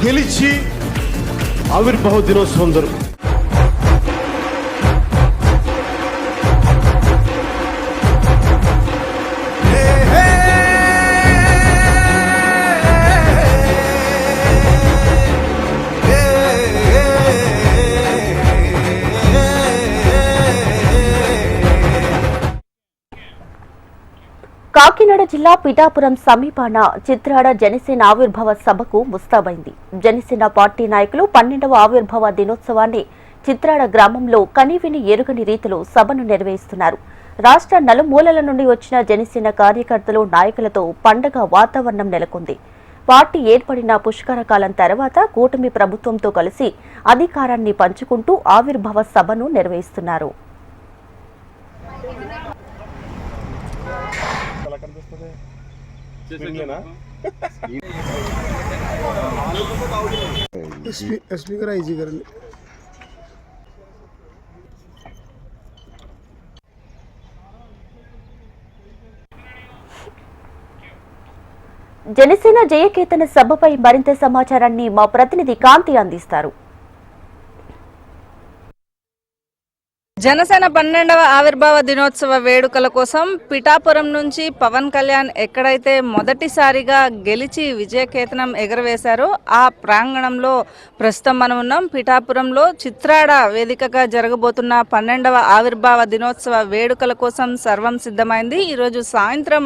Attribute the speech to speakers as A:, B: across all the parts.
A: గెలిచి ఆవిర్భావ దినోత్సవం జరుపు.
B: కాకినాడ జిల్లా పిఠాపురం సమీపాన చిత్రాడ జనసేన ఆవిర్భావ సభకు ముస్తాబైంది. జనసేన పార్టీ నాయకులు 12వ ఆవిర్భావ దినోత్సవాన్ని చిత్రాడ గ్రామంలో కనీవిని ఎరుగని రీతిలో సభను నిర్వహిస్తున్నారు. రాష్ట్ర నలుమూలల నుండి వచ్చిన జనసేన కార్యకర్తలు నాయకులతో పండగ వాతావరణం నెలకొంది. పార్టీ ఏర్పడిన పుష్కర కాలం తర్వాత కూటమి ప్రభుత్వంతో కలిసి అధికారాన్ని పంచుకుంటూ ఆవిర్భావ సభను నిర్వహిస్తున్నారు. జనసేన జయకేతన సభపై మరింత సమాచారాన్ని మా ప్రతినిధి కాంతి అందిస్తారు.
C: జనసేన 12వ ఆవిర్భావ దినోత్సవ వేడుకల కోసం పిఠాపురం నుంచి పవన్ కళ్యాణ్ ఎక్కడైతే మొదటిసారిగా గెలిచి విజయకేతనం ఎగరవేశారో ఆ ప్రాంగణంలో ప్రస్తుతం మనం ఉన్నాం. పిఠాపురంలో చిత్రాడ వేదికగా జరగబోతున్న 12వ ఆవిర్భావ దినోత్సవ వేడుకల కోసం సర్వం సిద్ధమైంది. ఈరోజు సాయంత్రం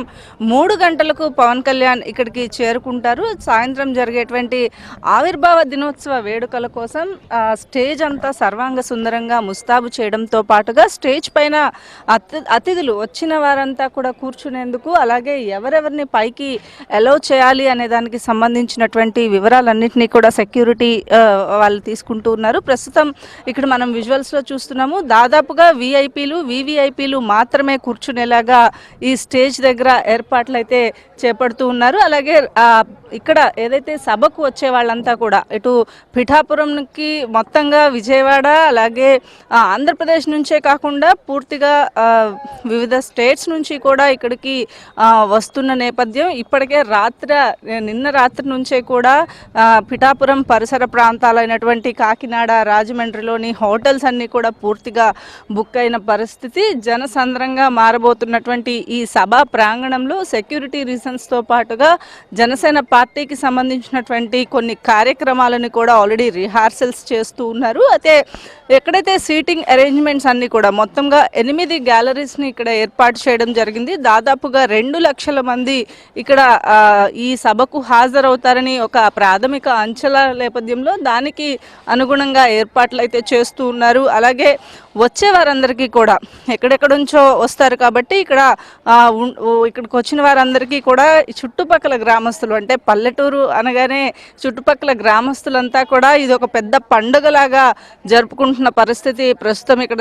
C: 3 గంటలకు పవన్ కళ్యాణ్ ఇక్కడికి చేరుకుంటారు. సాయంత్రం జరిగేటువంటి ఆవిర్భావ దినోత్సవ వేడుకల కోసం స్టేజ్ అంతా సర్వాంగ సుందరంగా ముస్తాబు చేయడంతో పాటుగా స్టేజ్ పైన అతిథులు వచ్చిన వారంతా కూడా కూర్చునేందుకు, అలాగే ఎవరెవరిని పైకి అలౌ చేయాలి అనే దానికి సంబంధించినటువంటి వివరాలన్నింటినీ కూడా సెక్యూరిటీ వాళ్ళు తీసుకుంటూ ఉన్నారు. ప్రస్తుతం ఇక్కడ మనం విజువల్స్లో చూస్తున్నాము. దాదాపుగా విఐపీలు వివిఐపీలు మాత్రమే కూర్చునేలాగా ఈ స్టేజ్ దగ్గర ఏర్పాట్లు అయితే చేపడుతూ ఉన్నారు. అలాగే ఇక్కడ ఏదైతే సభకు వచ్చే వాళ్ళంతా కూడా ఇటు పిఠాపురంకి మొత్తంగా విజయవాడ అలాగే ఆంధ్రప్రదేశ్ నుంచే కాకుండా పూర్తిగా వివిధ స్టేట్స్ నుంచి కూడా ఇక్కడికి వస్తున్న నేపథ్యం. ఇప్పటికే నిన్న రాత్రి నుంచే కూడా పిఠాపురం పరిసర ప్రాంతాలైనటువంటి కాకినాడ, రాజమండ్రిలోని హోటల్స్ అన్నీ కూడా పూర్తిగా బుక్ అయిన పరిస్థితి. జనసంద్రంగా మారబోతున్నటువంటి ఈ సభా ప్రాంగణంలో సెక్యూరిటీ రీజన్స్తో పాటుగా జనసేన పార్టీకి సంబంధించినటువంటి కొన్ని కార్యక్రమాలను కూడా ఆల్రెడీ రిహార్సల్స్ చేస్తూ ఉన్నారు. అయితే ఎక్కడైతే సీటింగ్ అరేంజ్మెంట్స్ అన్నీ కూడా మొత్తంగా 8 గ్యాలరీస్ని ఇక్కడ ఏర్పాటు చేయడం జరిగింది. దాదాపుగా 2 లక్షల మంది ఇక్కడ ఈ సభకు హాజరవుతారని ఒక ప్రాథమిక అంచనా నేపథ్యంలో దానికి అనుగుణంగా ఏర్పాట్లు అయితే చేస్తూ ఉన్నారు. అలాగే వచ్చే వారందరికీ కూడా ఎక్కడెక్కడ నుంచో వస్తారు కాబట్టి ఇక్కడికి వచ్చిన వారందరికీ కూడా చుట్టుపక్కల గ్రామస్తులు, అంటే పల్లెటూరు అనగానే చుట్టుపక్కల గ్రామస్తులంతా కూడా ఇది ఒక పెద్ద పండుగలాగా జరుపుకుంటున్న పరిస్థితి ప్రస్తుతం ఇక్కడ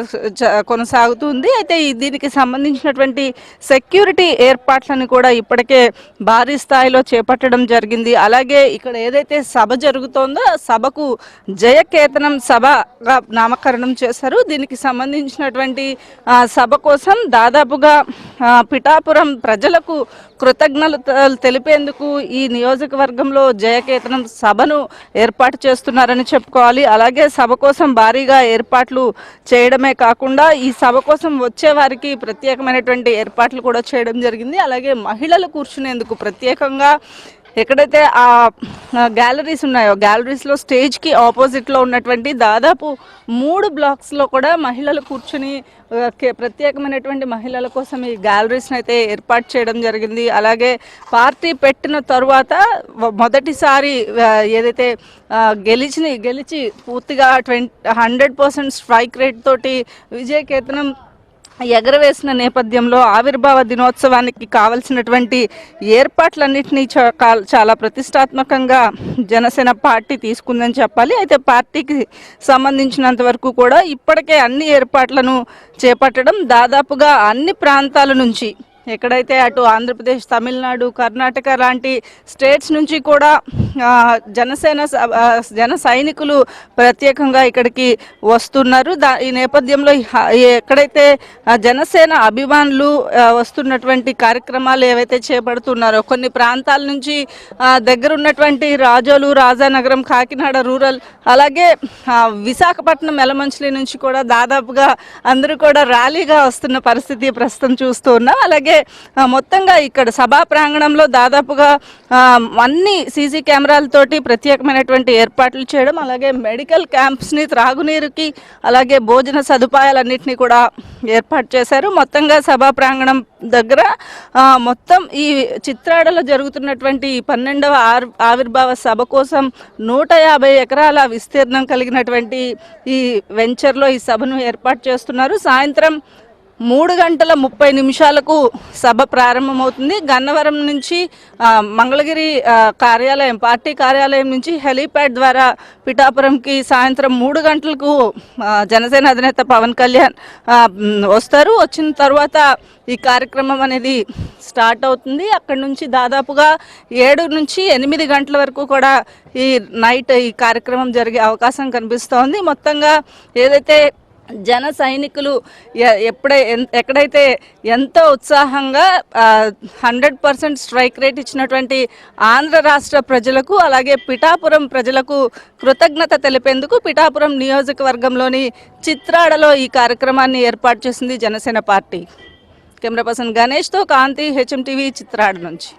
C: కొనసాగుతుంది. అయితే దీనికి సంబంధించినటువంటి సెక్యూరిటీ ఏర్పాట్లను కూడా ఇప్పటికే భారీ స్థాయిలో చేపట్టడం జరిగింది. అలాగే ఇక్కడ ఏదైతే సభ జరుగుతోందో సభకు జయకేతనం సభగా నామకరణం చేశారు. దీనికి సంబంధించినటువంటి సభ కోసం దాదాపుగా పిఠాపురం ప్రజలకు కృతజ్ఞతలు తెలిపేందుకు ఈ నియోజకవర్గంలో జయకేతనం సభను ఏర్పాటు చేస్తున్నారని చెప్పుకోవాలి. అలాగే సభ కోసం భారీగా ఏర్పాట్లు చేయడమే కాకుండా ఈ సభ కోసం వచ్చే వారికి ప్రత్యేకమైనటువంటి ఏర్పాట్లు కూడా చేయడం జరిగింది. అలాగే మహిళలు కూర్చునేందుకు ప్రత్యేకంగా ఎక్కడైతే ఆ గ్యాలరీస్ ఉన్నాయో గ్యాలరీస్లో స్టేజ్కి ఆపోజిట్లో ఉన్నటువంటి దాదాపు 3 బ్లాక్స్లో కూడా మహిళలు కూర్చుని ప్రత్యేకమైనటువంటి మహిళల కోసం ఈ గ్యాలరీస్ని అయితే ఏర్పాటు చేయడం జరిగింది. అలాగే పార్టీ పెట్టిన తరువాత మొదటిసారి ఏదైతే గెలిచి పూర్తిగా 100% స్ట్రైక్ రేట్ తోటి విజయకేతనం ఎగరవేసిన నేపథ్యంలో ఆవిర్భావ దినోత్సవానికి కావలసినటువంటి ఏర్పాట్లన్నింటినీ చాలా ప్రతిష్టాత్మకంగా జనసేన పార్టీ తీసుకుందని చెప్పాలి. అయితే పార్టీకి సంబంధించినంత వరకు కూడా ఇప్పటికే అన్ని ఏర్పాట్లను చేపట్టడం, దాదాపుగా అన్ని ప్రాంతాల నుంచి ఎక్కడైతే అటు ఆంధ్రప్రదేశ్, తమిళనాడు, కర్ణాటక లాంటి స్టేట్స్ నుంచి కూడా జన సైనికులు ప్రత్యేకంగా ఇక్కడికి వస్తున్నారు. ఈ నేపథ్యంలో ఎక్కడైతే జనసేన అభిమానులు వస్తున్నటువంటి కార్యక్రమాలు ఏవైతే చేపడుతున్నారో కొన్ని ప్రాంతాల నుంచి దగ్గర ఉన్నటువంటి రాజోలు, రాజానగరం, కాకినాడ రూరల్, అలాగే విశాఖపట్నం ఎలమంచిలి నుంచి కూడా దాదాపుగా అందరూ కూడా ర్యాలీగా వస్తున్న పరిస్థితి ప్రస్తుతం చూస్తూ ఉన్నాం. అలాగే మొత్తంగా ఇక్కడ సభా ప్రాంగణంలో దాదాపుగా అన్ని సీసీ కెమెరాలతోటి ప్రత్యేకమైనటువంటి ఏర్పాట్లు చేయడం, అలాగే మెడికల్ క్యాంప్స్ని, త్రాగునీరుకి అలాగే భోజన సదుపాయాలన్నింటినీ కూడా ఏర్పాటు చేశారు. మొత్తంగా సభా ప్రాంగణం దగ్గర మొత్తం ఈ చిత్రాడలో జరుగుతున్నటువంటి 12వ ఆవిర్భావ సభ కోసం 150 ఎకరాల విస్తీర్ణం కలిగినటువంటి ఈ వెంచర్లో ఈ సభను ఏర్పాటు చేస్తున్నారు. సాయంత్రం 3:30 సభ ప్రారంభమవుతుంది. గన్నవరం నుంచి మంగళగిరి కార్యాలయం, పార్టీ కార్యాలయం నుంచి హెలీప్యాడ్ ద్వారా పిఠాపురంకి సాయంత్రం 3 గంటలకు జనసేన అధినేత పవన్ కళ్యాణ్ వస్తారు. వచ్చిన తర్వాత ఈ కార్యక్రమం అనేది స్టార్ట్ అవుతుంది. అక్కడి నుంచి దాదాపుగా 7 నుంచి 8 గంటల వరకు కూడా ఈ నైట్ ఈ కార్యక్రమం జరిగే అవకాశం కనిపిస్తోంది. మొత్తంగా ఏదైతే జన సైనికులు ఎక్కడైతే ఎంతో ఉత్సాహంగా 100% స్ట్రైక్ రేట్ ఇచ్చినటువంటి ఆంధ్ర రాష్ట్ర ప్రజలకు, అలాగే పిఠాపురం ప్రజలకు కృతజ్ఞత తెలిపేందుకు పిఠాపురం నియోజకవర్గంలోని చిత్రాడలో ఈ కార్యక్రమాన్ని ఏర్పాటు చేసింది జనసేన పార్టీ. కెమెరా పర్సన్ గణేష్తో కాంతి, HM టీవీ, చిత్రాడ నుంచి.